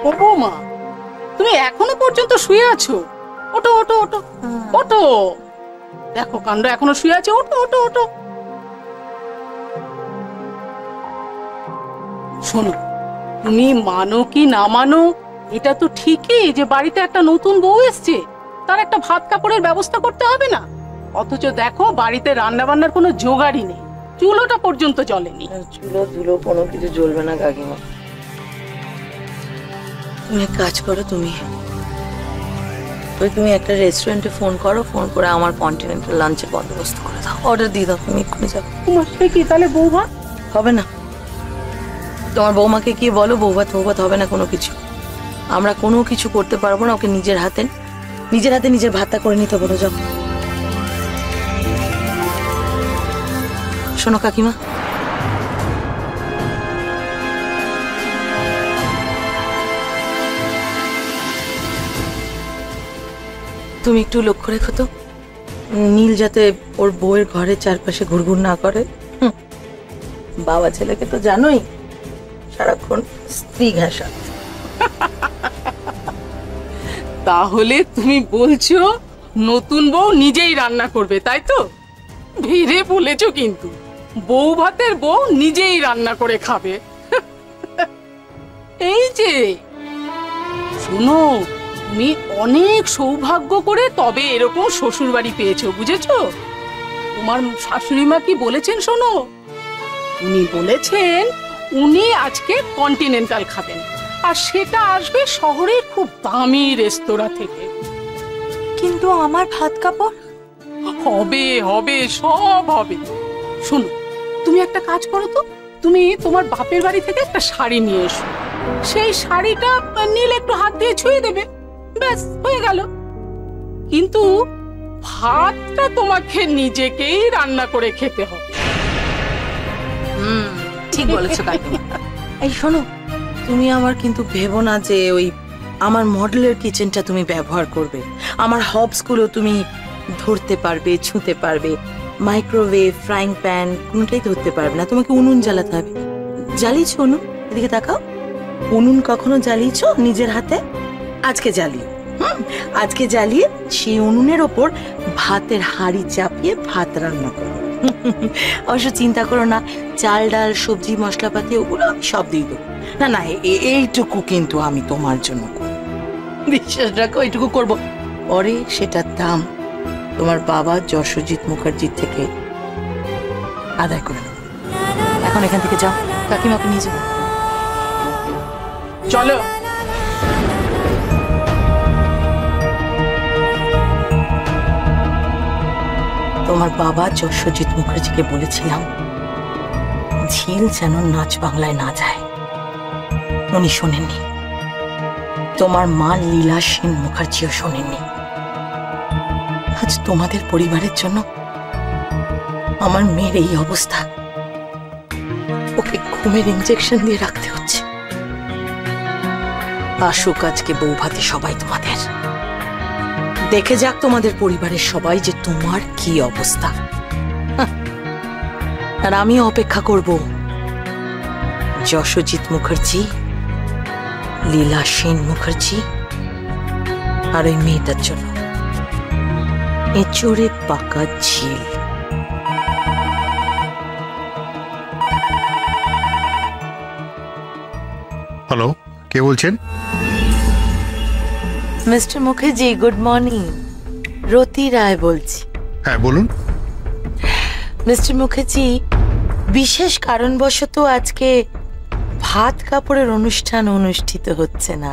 ও বৌমা, তুমি এখনো পর্যন্ত শুয়ে আছো? ওঠো ওঠো ওঠো ওঠো, দেখো কাণ্ড, এখনো শুয়ে আছে। ওঠো ওঠো ওঠো। শোনো, তুমি মানো কি না মানো, এটা তো ঠিকই যে বাড়িতে একটা নতুন বউ এসছে, তার একটা ভাত কাপড়ের ব্যবস্থা করতে হবে না? অথচ দেখো বাড়িতে রান্না বান্নার কোনো জোগাড়ই নেই, চুলোটা পর্যন্ত জ্বলেনি। চুলো ধুলো কোনো কিছু জ্বলবে না কাকিমা। তুমি এক কাজ করো, তুমি একটা রেস্টুরেন্টে ফোন করো, ফোন করে আমার কন্টিনেন্টাল লাঞ্চের বন্দোবস্ত করে দাও, অর্ডার দিয়ে দাও, তুমি এক্ষুনি যাও। তোমার সে কি তাহলে বৌভাত হবে না? তোমার বৌমাকে কি বলো, বৌভাত হবে না কোনো কিছু, আমরা কোনো কিছু করতে পারবো না, ওকে নিজের হাতে নিজের ভাতটা করে নিতে বলো, যাও। শোনো কাকিমা, তুমি একটু লক্ষ্য রেখো তো, নীল যাতে ওর বউয়ের ঘরের চারপাশে ঘুরঘুর না করে। বাবা ছেলেকে তো জানোই, সারাক্ষণ স্ত্রী ঘেঁষা। তাহলে তুমি বলছো নতুন বউ নিজেই রান্না করবে, তাই তো? ভেবে বলেছো কিন্তু, বউ ভাতের বউ নিজেই রান্না করে খাবে। এই যে শোনো, তুমি অনেক সৌভাগ্য করে তবে এরকম শ্বশুর বাড়ি পেয়েছো, বুঝেছো? তোমার শাশুড়ি মা কি বলেছেন শোনো, উনি বলেছেন উনি আজকে কন্টিনেন্টাল খাবেন, আর সেটা আসবে শহরের খুব দামি রেস্তোরাঁ থেকে। কিন্তু আমার ভাত কাপড়? হবে হবে, সব হবে। শোনো, তুমি একটা কাজ করো তো, তুমি তোমার বাপের বাড়ি থেকে একটা শাড়ি নিয়ে এসো, সেই শাড়িটা নীল একটু হাত দিয়ে ছুঁয়ে দেবে, ব্যাস হয়ে গেল। কিন্তু ভাতটা তোমাকে নিজেকেই রান্না করে খেতে হবে। ঠিক বলেছো কাকিমা। এই শোনো, তুমি আমার কিন্তু ভেবো না যে ওই আমার মডেলের কিচেনটা তুমি ব্যবহার করবে, আমার হবস গুলো তুমি ধরতে পারবে, ছুঁতে পারবে, মাইক্রোওয়েভ, ফ্রাইং প্যান কোনটাই ধরতে পারবে না, তোমাকে উনুন জ্বালাতে হবে। জ্বালিয়েছো উনুন? এদিকে তাকাও, উনুন কখনো জ্বালিয়েছো নিজের হাতে? আজকে জ্বালিয়ে আজকে জ্বালিয়ে সেই উনুনের ওপর ভাতের হাঁড়ি চাপিয়ে ভাত রান্না করো। অবশ্য চিন্তা করো না, চাল ডাল সবজি মশলাপাতি ওগুলো আমি সব দিয়ে দেবো। না না, এইটুকু কিন্তু আমি তোমার জন্য করবো, বিশ্বাস রাখো, এইটুকু করবো। পরে সেটার দাম তোমার বাবা যশোজিৎ মুখার্জির থেকে আদায় করে নেবো। এখন এখান থেকে যাও, কাকিমাকে নিয়ে যাও। চলো। তোমার বাবা যশোজিৎ মুখার্জিকে বলেছিলাম ঝিল যেন নাচ বাংলায় না যায়, উনি শোনেননি। তোমার মা লীলা সেন মুখার্জিও শোনেননি। আজ তোমাদের পরিবারের জন্য আমার মেয়ের এই অবস্থা, ওকে ঘুমের ইনজেকশন দিয়ে রাখতে হচ্ছে। আসুক আজকে বৌভাতে সবাই তোমাদের, দেখে যাক তোমাদের পরিবারের সবাই যে তোমার কি অবস্থা। আর আমিও অপেক্ষা করব যশোজিৎ মুখার্জি, লীলা সেন মুখার্জি আর ওই মেয়েটার জন্য এঁচড়ে পাকা ঝিল। হ্যালো, কে বলছেন? মিস্টার মুখার্জি, গুড মর্নিং, রতি রায় বলছি। হ্যাঁ বলুন। মিস্টার মুখার্জি, বিশেষ কারণবশত আজকে ভাত কাপড়ের অনুষ্ঠান অনুষ্ঠিত হচ্ছে না।